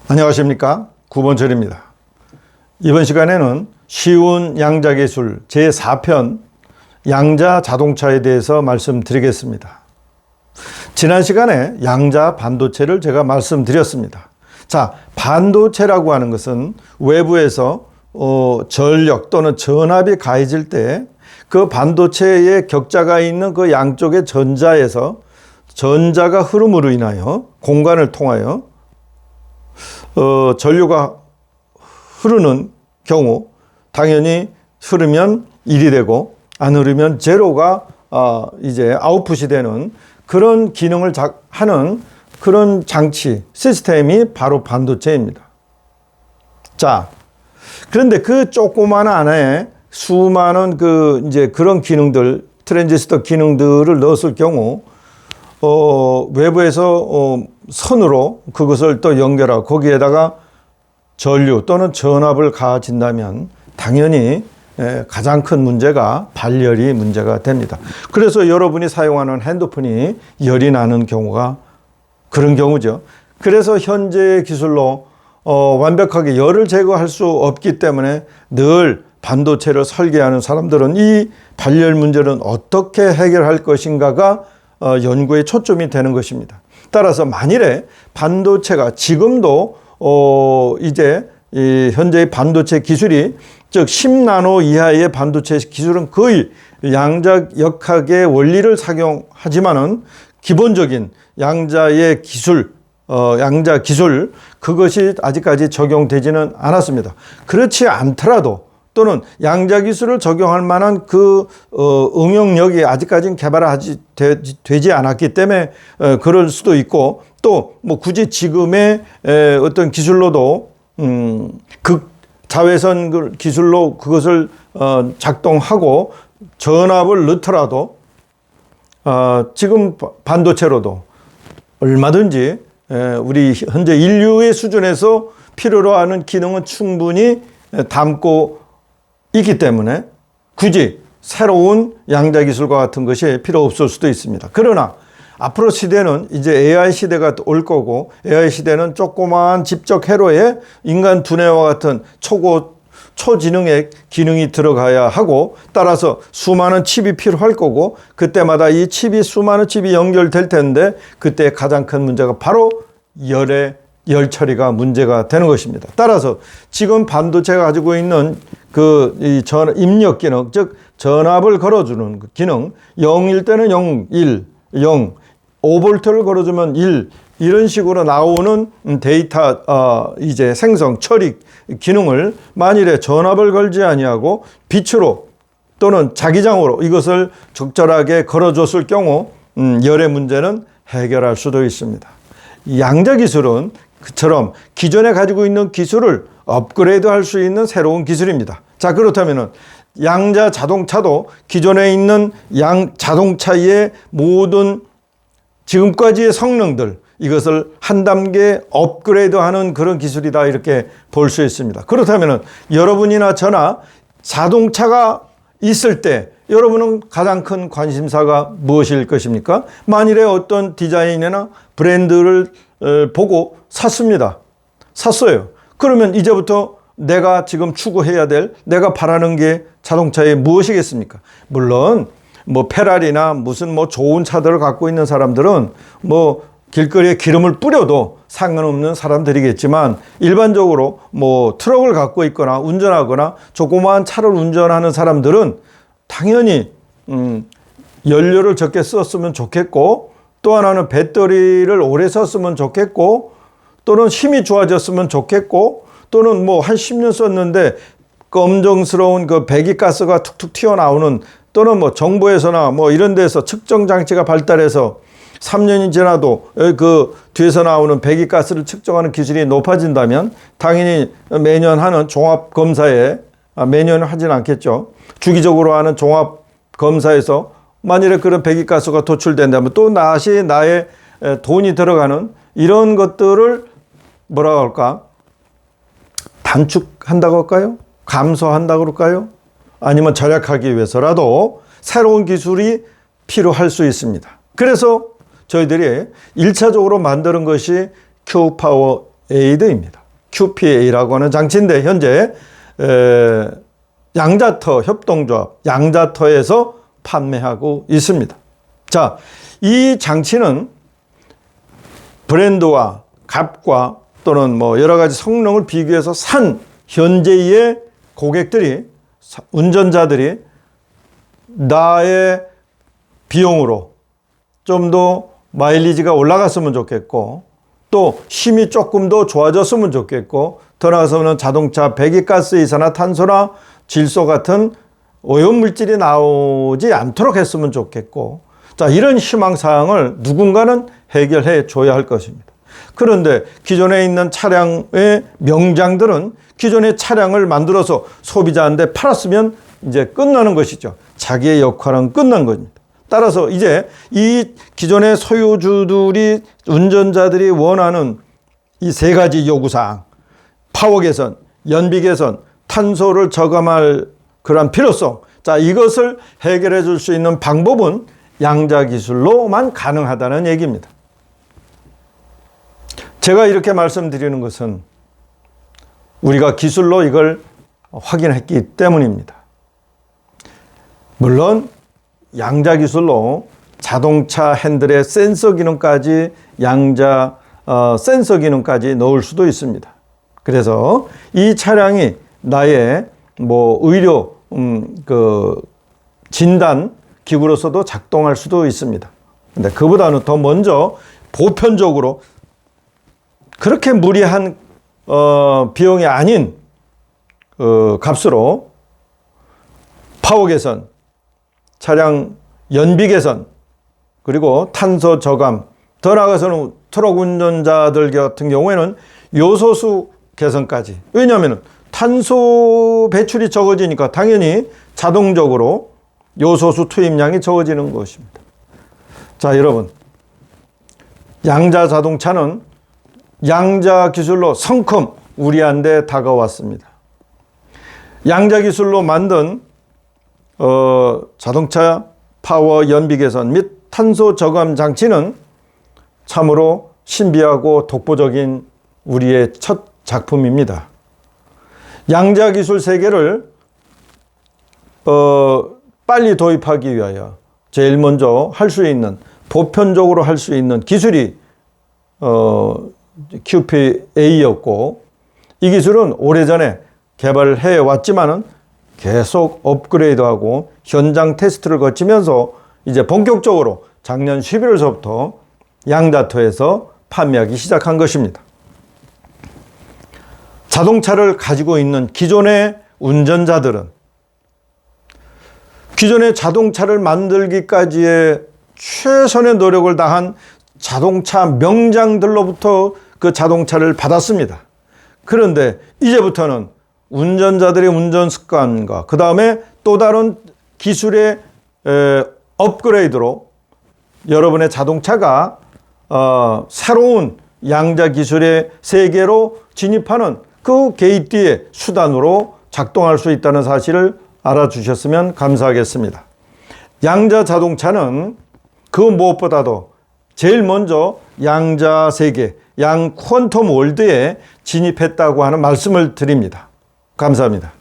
안녕하십니까, 구본철입니다. 이번 시간에는 쉬운 양자기술 제4편 양자 자동차에 대해서 말씀드리겠습니다. 지난 시간에 양자 반도체를 제가 말씀드렸습니다. 자, 반도체라고 하는 것은 외부에서 전력 또는 전압이 가해질 때 그 반도체에 격자가 있는 그 양쪽의 전자에서 전자가 흐름으로 인하여 공간을 통하여 전류가 흐르는 경우 당연히 흐르면 1이 되고 안 흐르면 제로가 이제 아웃풋이 되는 그런 기능을 하는 그런 장치, 시스템이 바로 반도체입니다. 자, 그런데 그 조그마한 안에 수많은 이제 그런 기능들, 트랜지스터 기능들을 넣었을 경우 외부에서 선으로 그것을 또 연결하고 거기에다가 전류 또는 전압을 가해진다면 당연히 가장 큰 문제가 발열이 문제가 됩니다. 그래서 여러분이 사용하는 핸드폰이 열이 나는 경우가 그런 경우죠. 그래서 현재의 기술로 완벽하게 열을 제거할 수 없기 때문에 늘 반도체를 설계하는 사람들은 이 발열 문제는 어떻게 해결할 것인가가 연구에 초점이 되는 것입니다. 따라서 만일에 반도체가 지금도 이제 현재의 반도체 기술이 즉 10나노 이하의 반도체 기술은 거의 양자역학의 원리를 착용하지만은 기본적인 양자의 기술, 양자 기술 그것이 아직까지 적용되지는 않았습니다. 그렇지 않더라도 또는 양자 기술을 적용할 만한 그 응용력이 아직까지는 되지 않았기 때문에 그럴 수도 있고 또 뭐 굳이 지금의 어떤 기술로도 극자외선 기술로 그것을 작동하고 전압을 넣더라도 지금 반도체로도 얼마든지 우리 현재 인류의 수준에서 필요로 하는 기능은 충분히 담고 있기 때문에 굳이 새로운 양자 기술과 같은 것이 필요 없을 수도 있습니다. 그러나 앞으로 시대는 이제 AI 시대가 올 거고 AI 시대는 조그마한 집적 회로에 인간 두뇌와 같은 초지능의 기능이 들어가야 하고 따라서 수많은 칩이 필요할 거고 그때마다 이 수많은 칩이 연결될 텐데 그때 가장 큰 문제가 바로 열 처리가 문제가 되는 것입니다. 따라서 지금 반도체가 가지고 있는 입력 기능, 즉 전압을 걸어주는 그 기능, 0일 때는 0, 0, 5볼트를 걸어주면 1 이런 식으로 나오는 데이터 이제 생성 처리 기능을 만일에 전압을 걸지 아니하고 빛으로 또는 자기장으로 이것을 적절하게 걸어줬을 경우 열의 문제는 해결할 수도 있습니다. 양자 기술은 그처럼 기존에 가지고 있는 기술을 업그레이드 할 수 있는 새로운 기술입니다. 자, 그렇다면 양자 자동차도 기존에 있는 자동차의 모든 지금까지의 성능들 이것을 한 단계 업그레이드하는 그런 기술이다 이렇게 볼 수 있습니다. 그렇다면 여러분이나 저나 자동차가 있을 때 여러분은 가장 큰 관심사가 무엇일 것입니까? 만일에 어떤 디자인이나 브랜드를 보고 샀어요. 그러면 이제부터 내가 지금 추구해야 될 내가 바라는 게 자동차에 무엇이겠습니까? 물론 뭐 페라리나 무슨 뭐 좋은 차들을 갖고 있는 사람들은 뭐 길거리에 기름을 뿌려도 상관없는 사람들이겠지만 일반적으로 뭐 트럭을 갖고 있거나 운전하거나 조그마한 차를 운전하는 사람들은 당연히 연료를 적게 썼으면 좋겠고 또 하나는 배터리를 오래 썼으면 좋겠고 또는 힘이 좋아졌으면 좋겠고 또는 뭐 한 10년 썼는데 검정스러운 그 배기가스가 툭툭 튀어나오는 또는 뭐 정부에서나 뭐 이런 데서 측정 장치가 발달해서 3년이 지나도 그 뒤에서 나오는 배기가스를 측정하는 기술이 높아진다면 당연히 매년 하는 종합검사에 매년 하진 않겠죠. 주기적으로 하는 종합검사에서 만일에 그런 배기가스가 도출된다면 또 나의 돈이 들어가는 이런 것들을 뭐라고 할까? 단축한다고 할까요? 감소한다고 그럴까요? 아니면 절약하기 위해서라도 새로운 기술이 필요할 수 있습니다. 그래서 저희들이 1차적으로 만드는 것이 Q-Power 에이드입니다. QPA라고 하는 장치인데 현재 양자터 협동조합 양자터에서 판매하고 있습니다. 자, 이 장치는 브랜드와 값과 또는 뭐 여러 가지 성능을 비교해서 산 현재의 고객들이, 운전자들이 나의 비용으로 좀 더 마일리지가 올라갔으면 좋겠고, 또 힘이 조금 더 좋아졌으면 좋겠고, 더 나아가서는 자동차 배기가스 이산화탄소나 질소 같은 오염물질이 나오지 않도록 했으면 좋겠고, 자, 이런 희망사항을 누군가는 해결해 줘야 할 것입니다. 그런데 기존에 있는 차량의 명장들은 기존의 차량을 만들어서 소비자한테 팔았으면 이제 끝나는 것이죠. 자기의 역할은 끝난 겁니다. 따라서 이제 이 기존의 소유주들이, 운전자들이 원하는 이 세 가지 요구사항, 파워 개선, 연비 개선, 탄소를 저감할 그러한 필요성, 자, 이것을 해결해 줄 수 있는 방법은 양자 기술로만 가능하다는 얘기입니다. 제가 이렇게 말씀드리는 것은 우리가 기술로 이걸 확인했기 때문입니다. 물론 양자 기술로 자동차 핸들에 센서 기능까지 센서 기능까지 넣을 수도 있습니다. 그래서 이 차량이 나의 뭐 의료 진단 기구로서도 작동할 수도 있습니다. 근데 그보다는 더 먼저 보편적으로 그렇게 무리한 비용이 아닌 값으로 파워 개선, 차량 연비 개선, 그리고 탄소 저감, 더 나아가서는 트럭 운전자들 같은 경우에는 요소수 개선까지. 왜냐하면 탄소 배출이 적어지니까 당연히 자동적으로 요소수 투입량이 적어지는 것입니다. 자, 여러분, 양자 자동차는 양자 기술로 성큼 우리한테 다가왔습니다. 양자 기술로 만든 자동차 파워 연비 개선 및 탄소 저감 장치는 참으로 신비하고 독보적인 우리의 첫 작품입니다. 양자 기술 세계를 빨리 도입하기 위하여 제일 먼저 할 수 있는, 보편적으로 할 수 있는 기술이 QPA였고, 이 기술은 오래전에 개발을 해왔지만은 계속 업그레이드하고 현장 테스트를 거치면서 이제 본격적으로 작년 11월서부터 양자터에서 판매하기 시작한 것입니다. 자동차를 가지고 있는 기존의 운전자들은 기존의 자동차를 만들기까지의 최선의 노력을 다한 자동차 명장들로부터 그 자동차를 받았습니다. 그런데 이제부터는 운전자들의 운전 습관과 그 다음에 또 다른 기술의 업그레이드로 여러분의 자동차가 새로운 양자 기술의 세계로 진입하는 그 게이트의 수단으로 작동할 수 있다는 사실을 알아주셨으면 감사하겠습니다. 양자 자동차는 그 무엇보다도 제일 먼저 양자 세계, 양 퀀텀 월드에 진입했다고 하는 말씀을 드립니다. 감사합니다.